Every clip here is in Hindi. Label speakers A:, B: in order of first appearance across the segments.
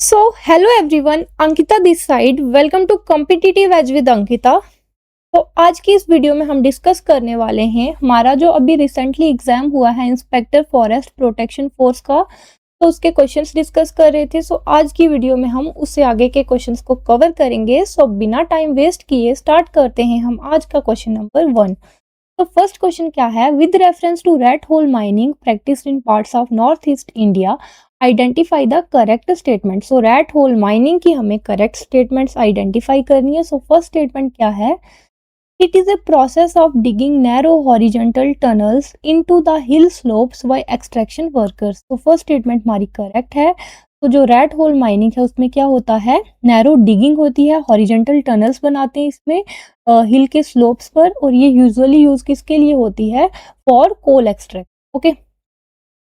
A: Hello everyone, Ankita this side. Welcome to competitive edge with Ankita. तो आज की इस वीडियो में हम डिस्कस करने वाले हैं हमारा जो अभी रिसेंटली एग्जाम हुआ है इंस्पेक्टर फॉरेस्ट प्रोटेक्शन फोर्स का। तो उसके क्वेश्चंस डिस्कस कर रहे थे। आज की वीडियो में हम उससे आगे के क्वेश्चंस को कवर करेंगे। बिना टाइम वेस्ट किए स्टार्ट करते हैं हम आज का क्वेश्चन नंबर 1। तो फर्स्ट क्वेश्चन क्या है, with reference to rat hole mining practice in parts of North East India identify the correct statement. Rat hole mining की हमें करेक्ट स्टेटमेंट्स आइडेंटिफाई करनी है। फर्स्ट स्टेटमेंट क्या है, it is a process of digging narrow horizontal tunnels into the hill slopes by extraction workers. First statement हमारी करेक्ट है। जो रेड होल माइनिंग है उसमें क्या होता है, नैरो डिगिंग होती है, हॉरिजॉन्टल टनल्स बनाते हैं इसमें हिल के स्लोप्स पर, और ये यूजुअली यूज किसके लिए होती है, फॉर कोल एक्सट्रैक्ट। ओके,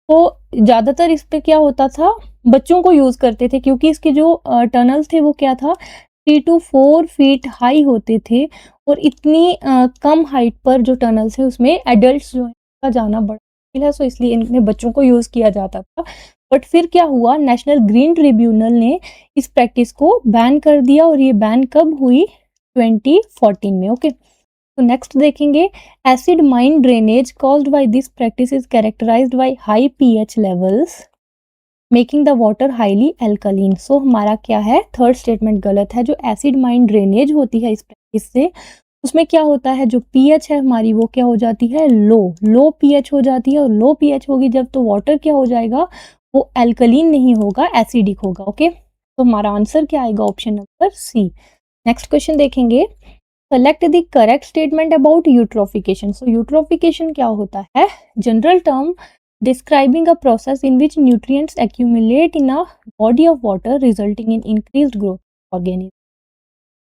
A: तो ज्यादातर इस पे क्या होता था, बच्चों को यूज करते थे, क्योंकि इसके जो टनल्स थे वो क्या था, 3 to 4 फीट हाई होते थे, और इतनी कम हाइट पर जो टनल्स है उसमें एडल्ट्स जो है का जाना बड़ा मुश्किल है। इसलिए इनमें बच्चों को यूज किया जाता था। बट फिर क्या हुआ, नेशनल ग्रीन ट्रिब्यूनल ने इस प्रैक्टिस को बैन कर दिया, और ये बैन कब हुई, 2014 में। ओके, तो नेक्स्ट देखेंगे, acid mine drainage caused by this practice is characterised by high pH levels making the water highly alkaline. हमारा क्या है, थर्ड स्टेटमेंट गलत है। जो एसिड माइन ड्रेनेज होती है इस प्रैक्टिस से, उसमें क्या होता है, जो पीएच है हमारी वो क्या हो जाती है, लो पीएच हो जाती है। और लो पीएच होगी जब, तो वाटर क्या हो जाएगा, वो एल्कलीन नहीं होगा, एसिडिक होगा। ओके, तो हमारा आंसर क्या आएगा, option number C. Next question देखेंगे, select the correct statement about eutrophication. Eutrophication क्या होता है, general term describing a process in which nutrients accumulate in a body of water resulting in increased growth of organism।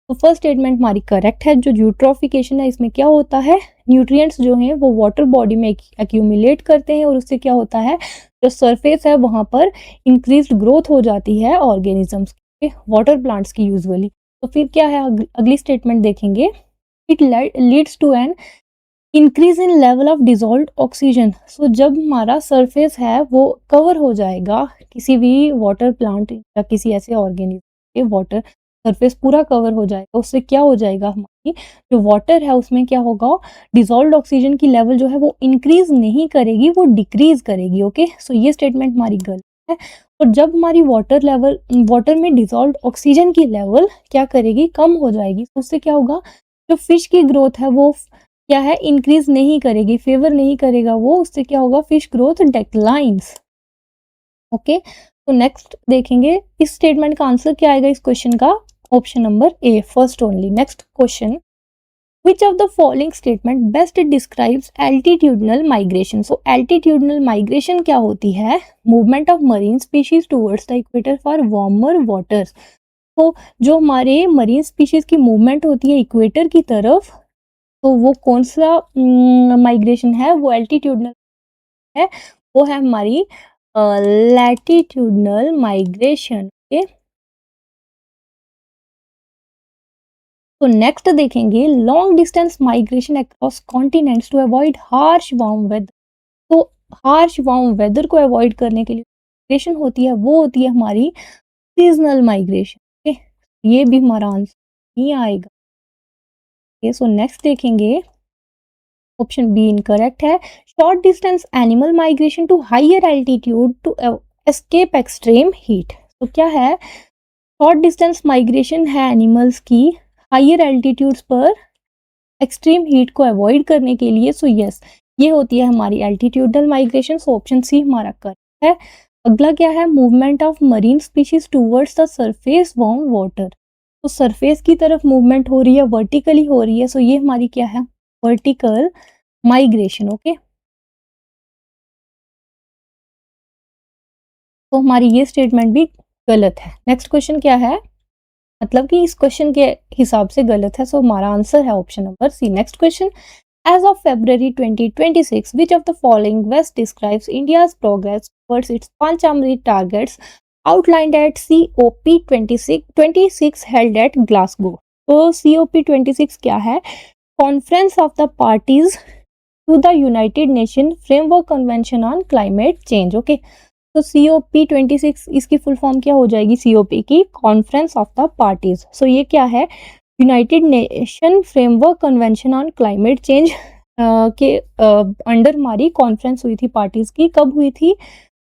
A: तो फर्स्ट स्टेटमेंट हमारी करेक्ट है। जो यूट्रोफिकेशन है इसमें क्या होता है, न्यूट्रिएंट्स जो हैं वो वाटर बॉडी में एक्यूमुलेट करते हैं, और उससे क्या होता है, जो सरफेस है वहां पर इंक्रीज्ड ग्रोथ हो जाती है ऑर्गेनिजम्स के, वाटर प्लांट्स की यूजुअली। तो फिर क्या है, अगली स्टेटमेंट देखेंगे, it leads to an increase in level of dissolved oxygen. जब हमारा सरफेस है वो कवर हो जाएगा किसी भी वाटर प्लांट या किसी ऐसे ऑर्गेनिज्म के, वाटर सरफेस पूरा कवर हो जाएगा, उससे क्या हो जाएगा, हमारी जो वाटर है उसमें क्या होगा, डिजॉल्व्ड ऑक्सीजन की लेवल जो है वो इंक्रीज नहीं करेगी, वो डिक्रीज करेगी। ओके, ये स्टेटमेंट हमारी गलत है। और जब हमारी वाटर में डिजॉल्व्ड ऑक्सीजन की लेवल क्या करेगी, कम हो जाएगी, तो उससे क्या होगा, जो फिश की ग्रोथ है वो क्या है, इंक्रीज नहीं करेगी, फेवर नहीं करेगा वो, उससे क्या होगा, फिश ग्रोथ डेक्लाइंस। ओके, तो नेक्स्ट देखेंगे, इस स्टेटमेंट का आंसर क्या आएगा इस क्वेश्चन का, option number A, first only. Next question, which of the following statement best describes altitudinal migration। altitudinal migration क्या होती है, movement of marine species towards the equator for warmer waters। तो जो हमारे मरीन स्पीशीज की मूवमेंट होती है इक्वेटर की तरफ, तो वो कौन सा माइग्रेशन है, वो एल्टीट्यूडनल है, वो है हमारी लैटिट्यूडनल माइग्रेशन। ओके, तो नेक्स्ट देखेंगे, long distance migration across continents to avoid harsh warm weather. तो हार्श वार्म वेदर को अवॉइड करने के लिए माइग्रेशन होती है, वो होती है हमारी सीजनल माइग्रेशन। ओके, ये भी हमारा आंसर नहीं आएगा। नेक्स्ट देखेंगे, ऑप्शन बी इनकरेक्ट है। Short distance animal migration to higher altitude to escape extreme heat. तो क्या है, शॉर्ट डिस्टेंस माइग्रेशन है एनिमल्स की हायर एल्टीट्यूड्स पर एक्सट्रीम हीट को अवॉइड करने के लिए। यस, ये होती है हमारी एल्टीट्यूडल माइग्रेशन। ऑप्शन सी हमारा करेक्ट है। अगला क्या है, movement of marine species towards the surface warm water. तो सरफेस की तरफ मूवमेंट हो रही है, वर्टिकली हो रही है, ये हमारी क्या है, वर्टिकल माइग्रेशन। ओके, तो हमारी ये स्टेटमेंट भी गलत है। नेक्स्ट क्वेश्चन क्या है, मतलब कि इस क्वेश्चन के हिसाब से गलत है। हमारा आंसर है option number C. Next question, as of February 2026 which of the following best describes India's progress towards its Panchamrit targets outlined at COP26 held at Glasgow। तो COP26 क्या है, conference of the parties to the United Nation framework convention on climate change. Okay, तो COP26 इसकी फुल फॉर्म क्या हो जाएगी? COP की कॉन्फ्रेंस ऑफ द पार्टीज। सो ये क्या है? United Nation framework convention on climate change के अंडर हमारी कॉन्फ्रेंस हुई थी पार्टीज की। कब हुई थी?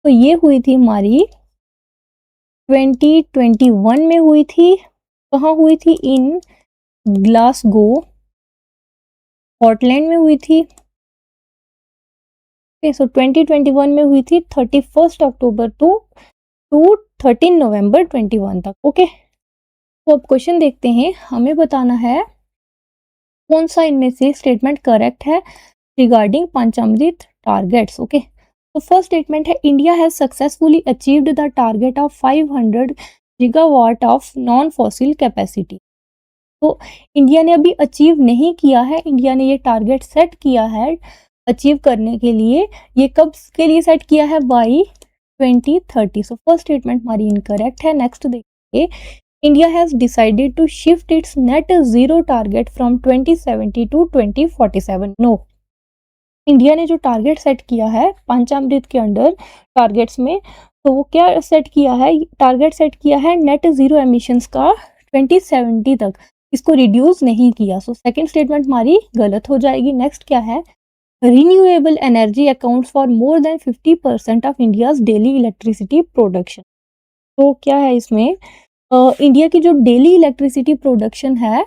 A: तो ये हुई थी हमारी 2021 में हुई थी। कहाँ हुई थी? इन ग्लासगो स्कॉटलैंड में हुई थी। सो 2021 में हुई थी 31 अक्टूबर टू 13 नवंबर 21 तक। ओके, तो अब क्वेश्चन देखते हैं। हमें बताना है कौन सा इनमें से स्टेटमेंट करेक्ट है रिगार्डिंग पंचामृत टारगेट्स। ओके, तो फर्स्ट स्टेटमेंट है India has successfully achieved the target of 500 gigawatt of non fossil capacity. तो इंडिया ने अभी अचीव नहीं किया है, इंडिया ने ये टारगेट सेट किया है अचीव करने के लिए। ये कब के लिए सेट किया है? बाई 2030। सो फर्स्ट स्टेटमेंट हमारी इनकरेक्ट है। नेक्स्ट देखिए, India has decided to shift its net zero target from 2070 to 2047। No, India ने जो टारगेट सेट किया है पंचामृत के अंडर टारगेट्स में, तो वो क्या सेट किया है? टारगेट सेट किया है नेट जीरो एमिशंस का 2070 तक, इसको रिड्यूस नहीं किया। सो सेकंड स्टेटमेंट हमारी गलत हो जाएगी। नेक्स्ट क्या है? Renewable energy accounts for more than 50% of India's daily electricity production. तो क्या है इसमें? इंडिया की जो डेली इलेक्ट्रिसिटी प्रोडक्शन है,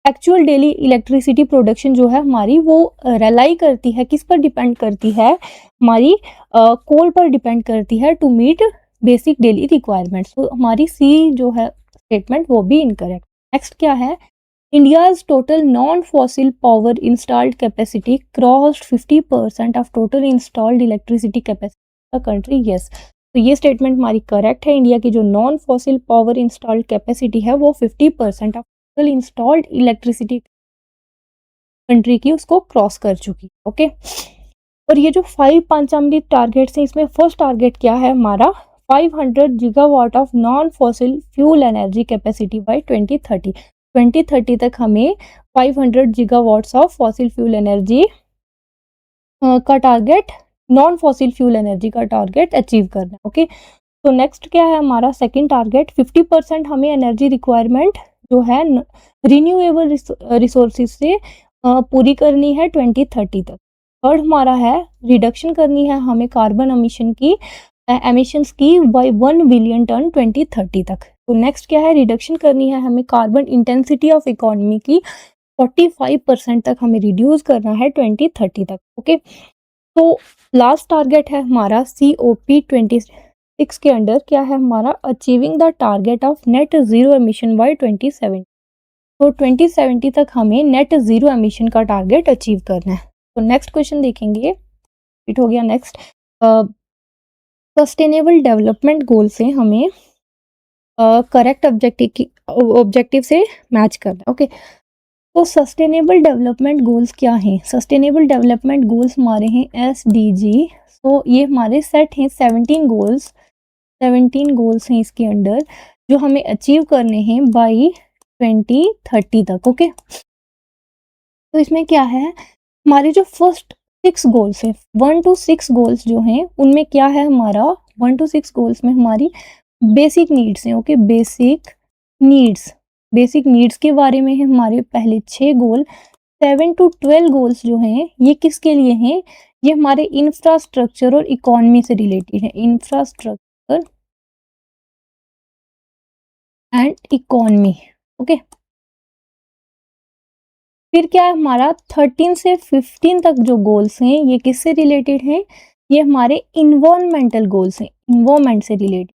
A: एक्चुअल डेली इलेक्ट्रिसिटी प्रोडक्शन जो है हमारी, वो रिलाई करती है, किस पर डिपेंड करती है? हमारी कोल पर डिपेंड करती है to meet basic daily requirements. तो हमारी सी जो है स्टेटमेंट वो भी इनकरेक्ट। नेक्स्ट क्या है? India's total non fossil power installed capacity crossed 50% of total installed electricity capacity the country. Yes, तो ये स्टेटमेंट हमारी करेक्ट है। इंडिया की जो non fossil power installed capacity है वो 50% of total installed electricity country की उसको क्रॉस कर चुकी। ओके, और ये जो 5 पंचामृत टारगेट्स हैं, इसमें फर्स्ट टारगेट क्या है हमारा? 500 gigawatt of non fossil fuel energy capacity by 2030। 2030 तक हमें 500 gigawatts of fossil fuel energy का target, non fossil fuel energy का टारगेट अचीव करना है। ओके, तो नेक्स्ट क्या है हमारा? सेकंड टारगेट 50% हमें एनर्जी रिक्वायरमेंट जो है रिन्यूएबल रिसोर्सेज से पूरी करनी है 2030 तक। थर्ड हमारा है रिडक्शन करनी है हमें कार्बन एमिशंस की बाय 1 बिलियन टन 2030 तक। तो नेक्स्ट क्या है? रिडक्शन करनी है हमें कार्बन इंटेंसिटी ऑफ इकोनॉमी की 45% तक हमें रिड्यूस करना है 2030 तक। ओके, तो लास्ट टारगेट है हमारा COP26 के अंडर क्या है हमारा? Achieving the target of net zero emission by 2070। तो 2070 तक हमें नेट जीरो एमिशन का टारगेट अचीव करना है। तो नेक्स्ट क्वेश्चन देखेंगे, इट हो गया नेक्स्ट। सस्टेनेबल डेवलपमेंट गोल से हमें करेक्ट ऑब्जेक्टिव से मैच करना है। ओके, तो सस्टेनेबल डेवलपमेंट गोल्स क्या हैं? सस्टेनेबल डेवलपमेंट गोल्स हमारे हैं SDG। तो ये हमारे सेट हैं 17 गोल्स हैं इसके अंडर, जो हमें अचीव करने हैं बाई 2030 तक। ओके, तो इसमें क्या है? हमारे जो फर्स्ट 6 गोल्स हैं, 1 to 6 गोल्स जो हैं, उनमें क्या है हमारा? 1 to 6 गोल्स में हमारी बेसिक नीड्स हैं। ओके, बेसिक नीड्स के बारे में है हमारे पहले 6 गोल। 7 to 12 गोल्स जो हैं, ये किसके लिए हैं? ये हमारे इंफ्रास्ट्रक्चर और इकोनॉमी से रिलेटेड है। Infrastructure and economy. ओके, फिर क्या है हमारा? 13 से 15 तक जो गोल्स हैं, ये किससे रिलेटेड हैं? ये हमारे इन्वायरमेंटल गोल्स हैं, इन्वायरमेंट से रिलेटेड,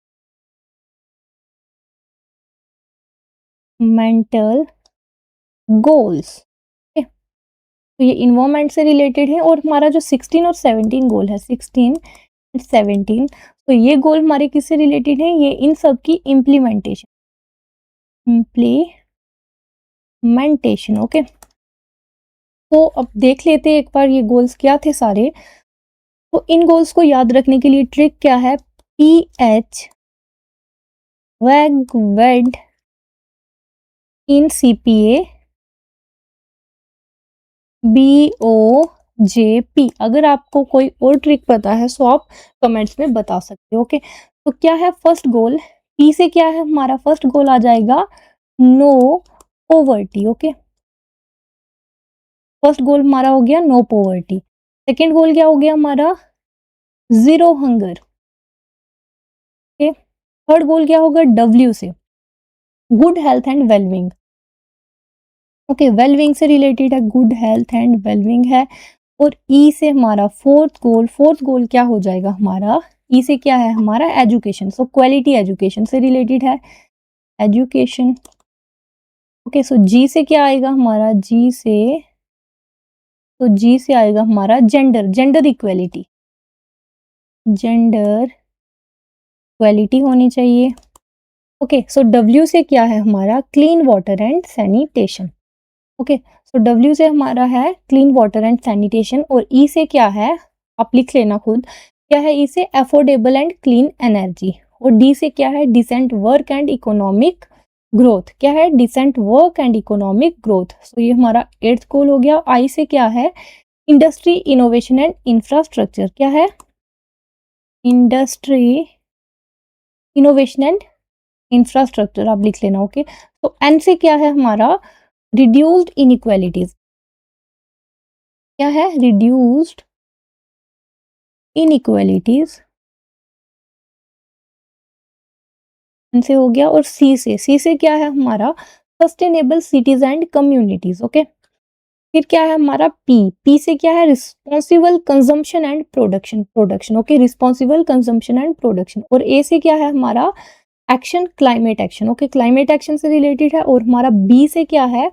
A: मेंटल गोल्स। तो ये इन्वायरमेंट से रिलेटेड है। और हमारा जो 16 और 17 गोल है, 16 और 17, तो ये गोल हमारे किससे रिलेटेड है? ये इन सब की इम्प्लीमेंटेशन। ओके, तो अब देख लेते हैं एक बार ये गोल्स क्या थे सारे। तो इन गोल्स को याद रखने के लिए ट्रिक क्या है? PH वेड इन CPA, BO JP। अगर आपको कोई और ट्रिक पता है सो आप कमेंट्स में बता सकते हो। ओके, तो क्या है फर्स्ट गोल? P से क्या है हमारा फर्स्ट गोल आ जाएगा no poverty. Okay, first goal हमारा हो गया नो पॉवर्टी। सेकेंड गोल क्या हो गया हमारा? Zero hunger. Okay, third goal क्या होगा? W से good health and wellbeing. Okay, wellbeing से रिलेटेड है, गुड हेल्थ एंड वेलबिंग है। और ई से हमारा फोर्थ गोल क्या हो जाएगा हमारा? ई से क्या है हमारा? एजुकेशन। सो क्वालिटी एजुकेशन से रिलेटेड है, एजुकेशन। ओके, सो जी से क्या आएगा हमारा? जी से आएगा हमारा जेंडर इक्वेलिटी। जेंडर इक्वेलिटी होनी चाहिए। ओके, सो डब्ल्यू से क्या है हमारा? Clean water and sanitation. Okay, so W से हमारा है क्लीन वाटर एंड सैनिटेशन। और ई से क्या है? आप लिख लेना खुद, क्या है ई से? Affordable and clean energy. और डी से क्या है? Decent work and economic growth. क्या है? Decent work and economic growth. So ये हमारा 8th गोल हो गया। आई से क्या है? Industry innovation and infrastructure. क्या है? इंडस्ट्री इनोवेशन एंड इंफ्रास्ट्रक्चर आप लिख लेना। ओके, तो एन से क्या है हमारा? Reduced inequalities. क्या है? रिड्यूस्ड इनइक्वालिटीज से हो गया। और सी से क्या है हमारा? Sustainable cities and communities. Okay, फिर क्या है हमारा? पी से क्या है? Responsible consumption and production. Okay, responsible consumption and production. और ए से क्या है हमारा? Action, climate action. Okay, climate action से रिलेटेड है। और हमारा बी से क्या है?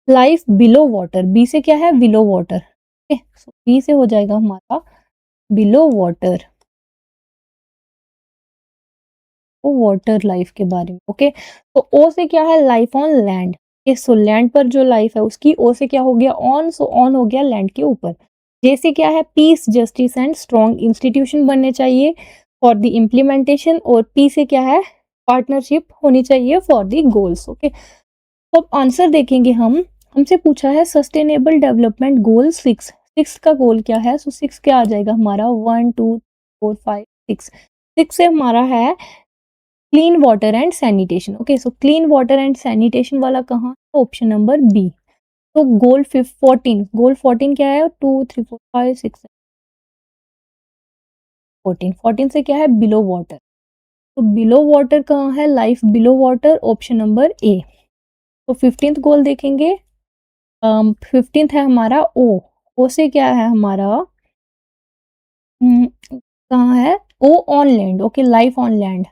A: Life below water. बी से क्या है? Below water. ओके, सो बी से हो जाएगा हमारा बिलो वाटर, वाटर लाइफ के बारे में। ओके, तो ओ से क्या है? Life on land. So land पर जो लाइफ है उसकी ओ से क्या हो गया? ऑन। सो ऑन हो गया लैंड के ऊपर। जे से क्या है? Peace, justice and strong institution बनने चाहिए फॉर द इम्प्लीमेंटेशन। और पी से क्या है? पार्टनरशिप होनी चाहिए फॉर द गोल्स। ओके, तो अब आंसर देखेंगे हम। हमसे पूछा है सस्टेनेबल डेवलपमेंट गोल 6। 6 का गोल क्या है? सो 6 क्या आ जाएगा हमारा? 1 2 4 5 6। 6 से हमारा है clean water and sanitation. Okay, so clean water and sanitation वाला कहाँ? Option number B. तो गोल 14, गोल 14 क्या है? 2 3 4 5 6 14। 14 से क्या है? Below water. तो बिलो वाटर कहाँ है? Life below water, option number A. तो 15th गोल देखेंगे। 15th है हमारा ओ से क्या है हमारा? कहाँ है? Oh on land. Okay, life on land.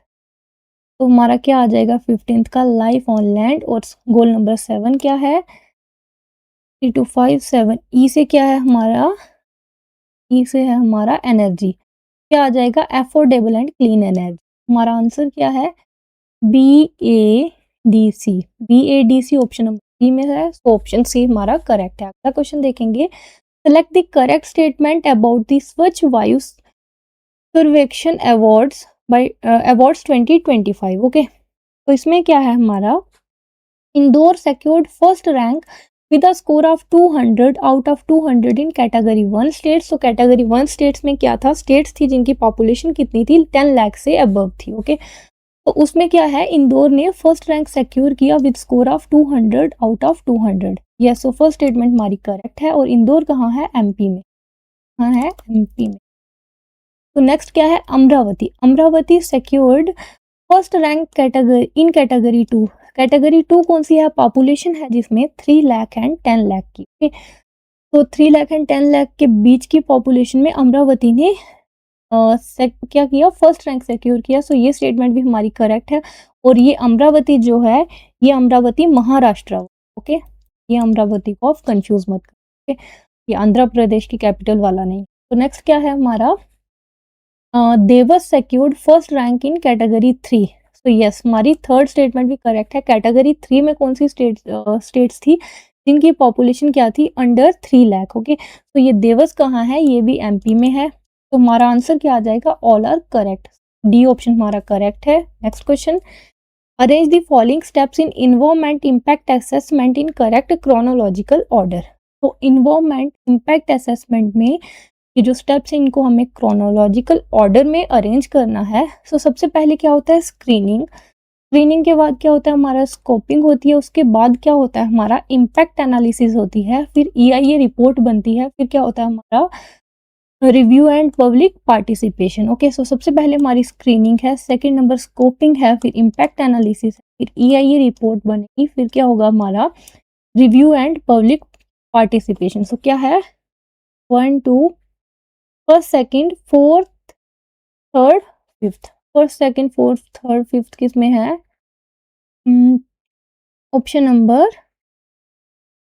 A: तो हमारा क्या आ जाएगा 15th का? Life on land. और गोल नंबर 7 क्या है? 3 2 5 7। ई से क्या है हमारा? ई से है हमारा एनर्जी। क्या आ जाएगा? Affordable and clean energy. हमारा आंसर क्या है? BADC। BADC option number C में है। सो ऑप्शन सी हमारा करेक्ट है। अगला क्वेश्चन देखेंगे। Select the correct statement about the स्वच्छ वायु सर्वेक्षण अवार्ड्स बाय अवार्ड्स 2025। ओके, तो इसमें क्या है हमारा? Indore secured first rank with a score of 200 out of 200 in category 1 states। तो कैटेगरी 1 स्टेट्स में क्या था? स्टेट्स थी जिनकी पॉपुलेशन कितनी थी? 10 लाख से अबव थी। ओके, तो उसमें क्या है? इंदौर ने फर्स्ट रैंक सिक्योर किया with score of 200 out of 200। Yes, so first statement हमारी करेक्ट है। और इंदौर कहाँ है? MP में। कहाँ है? MP में। तो नेक्स्ट क्या है? Amravati. Amravati secured first rank category इन कैटेगरी 2। कैटेगरी 2 कौन सी है? पॉपुलेशन है जिसमें 3 लाख एंड 10 लाख की। तो 3 लाख एंड 10 लाख के बीच की पॉपुलेशन में अमरावती ने क्या किया? फर्स्ट रैंक सिक्योर किया। सो ये स्टेटमेंट भी हमारी करेक्ट है। और ये अमरावती जो है, ये अमरावती महाराष्ट्र। ओके, ये अमरावती को आप कंफ्यूज मत करो। ओके, ये आंध्र प्रदेश की कैपिटल वाला नहीं। तो नेक्स्ट क्या है हमारा? Dewas secured first rank in category 3। So yes, हमारी थर्ड स्टेटमेंट भी करेक्ट है। कैटेगरी 3 में कौन सी स्टेट्स थी जिनकी पॉपुलेशन क्या थी? अंडर 3 लाख। ओके, तो ये देवस कहाँ है? ये भी MP में है। तो हमारा आंसर क्या आ जाएगा? All are correct. D option हमारा करेक्ट है। Next question. Arrange the following steps in environment impact assessment in correct chronological order. तो इन्वायरमेंट इम्पैक्ट असेसमेंट में ये जो स्टेप्स हैं इनको हमें क्रोनोलॉजिकल ऑर्डर में अरेंज करना है। सो सबसे पहले क्या होता है स्क्रीनिंग, स्क्रीनिंग के बाद क्या होता है हमारा स्कोपिंग होती है, उसके बाद क्या होता है हमारा इम्पैक्ट एनालिसिस होती है, फिर EIA रिपोर्ट बनती है, फिर क्या होता है हमारा review and public participation. Okay, so सबसे पहले हमारी स्क्रीनिंग है, सेकंड नंबर स्कोपिंग है, फिर इम्पैक्ट एनालिसिस है, फिर EIA रिपोर्ट बनेगी, फिर क्या होगा हमारा review and public participation. So क्या है 1 2 first second fourth third fifth, first second fourth third fifth किस में है, option number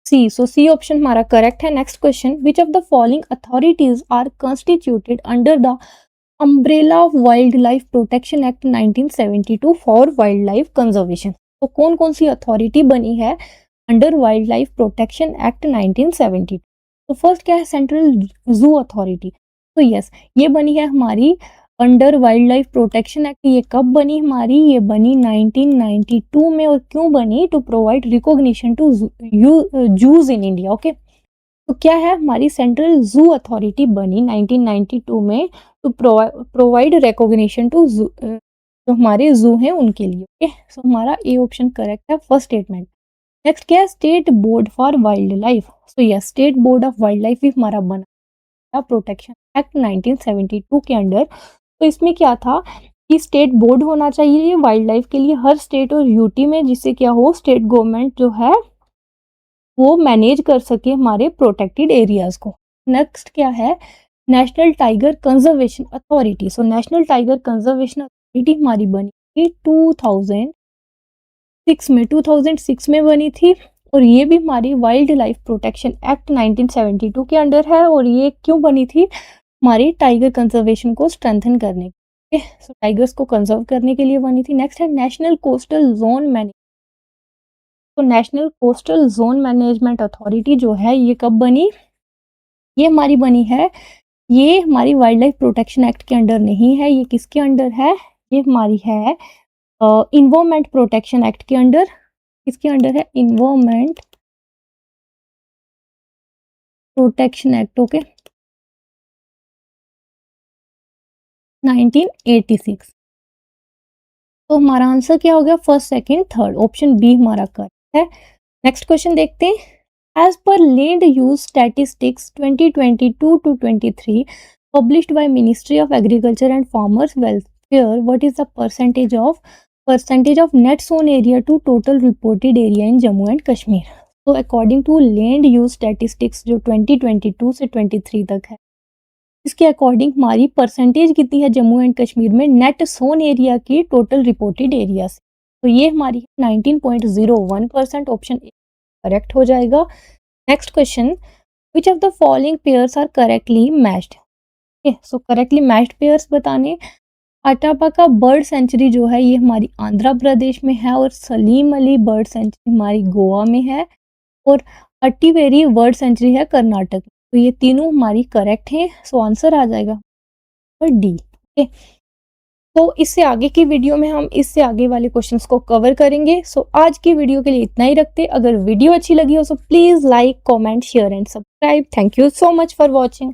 A: C. So C option हमारा करेक्ट है। Next question, which of the following authorities are constituted under the umbrella of wildlife protection act 1972 for wildlife conservation. तो कौन कौन सी अथॉरिटी बनी है under wildlife protection act 1972? तो फर्स्ट क्या है सेंट्रल जू अथॉरिटी। तो यस ये बनी है हमारी under wildlife protection act. ये कब बनी हमारी, ये बनी 1992 में। और क्यों बनी, to provide recognition to Jews in India. Okay, तो क्या है हमारी सेंट्रल जू अथॉरिटी बनी 1992 में टू प्रोवाइड रिकॉग्निशन टू जो हमारे जू हैं उनके लिए। ओके, सो हमारा ए ऑप्शन करेक्ट है फर्स्ट स्टेटमेंट। नेक्स्ट क्या है state board for wild life. So yes state board of wild life भी हमारा बना प्रोटेक्शन एक्ट 1972 के अंडर। तो इसमें क्या था कि स्टेट बोर्ड होना चाहिए वाइल्ड लाइफ के लिए हर स्टेट और यूटी में, जिससे क्या हो स्टेट गवर्नमेंट जो है वो मैनेज कर सके हमारे प्रोटेक्टेड एरियाज को। नेक्स्ट क्या है national tiger conservation authority. So national tiger conservation authority हमारी बनी थी 2006 में बनी थी। और ये भी हमारी वाइल्ड लाइफ प्रोटेक्शन एक्ट 1972 के अंडर है। और ये क्यों बनी थी, हमारी टाइगर कंजर्वेशन को स्ट्रेंथन करने के, सो टाइगर्स को कंजर्व करने के लिए बनी थी। नेक्स्ट है नेशनल कोस्टल जोन मैनेजमेंट। तो national coastal zone management authority जो है ये कब बनी, ये हमारी बनी है, ये हमारी वाइल्ड लाइफ प्रोटेक्शन एक्ट के अंडर नहीं है, ये किसके अंडर है, ये हमारी है इन्वायरमेंट प्रोटेक्शन एक्ट के अंडर। किसके अंडर है, इन्वायरमेंट प्रोटेक्शन एक्ट। ओके 1986। तो हमारा आंसर क्या हो गया first second third, option B हमारा करेक्ट है। नेक्स्ट क्वेश्चन देखते हैं। As per land use statistics 2022 to 23 published by Ministry of Agriculture and Farmers Welfare, what is the percentage of net sown area to total reported area in Jammu and Kashmir? तो according to land use statistics जो 2022 से 23 तक है, इसके अकॉर्डिंग हमारी परसेंटेज कितनी है जम्मू एंड कश्मीर में नेट सोन एरिया की टोटल रिपोर्टेड एरिया से। तो ये हमारी 19.01%, ऑप्शन ए करेक्ट हो जाएगा। Next question, which of the following pairs are correctly matched. So correctly matched pairs बताने, अटापा बर्ड सेंचुरी जो है ये हमारी आंध्र प्रदेश में है, और सलीम अली बर्ड सेंचुरी हमारी गोवा में है, और अट्टीवेरी बर्ड सेंचुरी है कर्नाटक। तो ये तीनों हमारी करेक्ट हैं। सो आंसर आ जाएगा और डी। ओके, तो इससे आगे की वीडियो में हम इससे आगे वाले क्वेश्चंस को कवर करेंगे। सो आज की वीडियो के लिए इतना ही रखते। अगर वीडियो अच्छी लगी हो तो please like comment share and subscribe. Thank you so much for watching.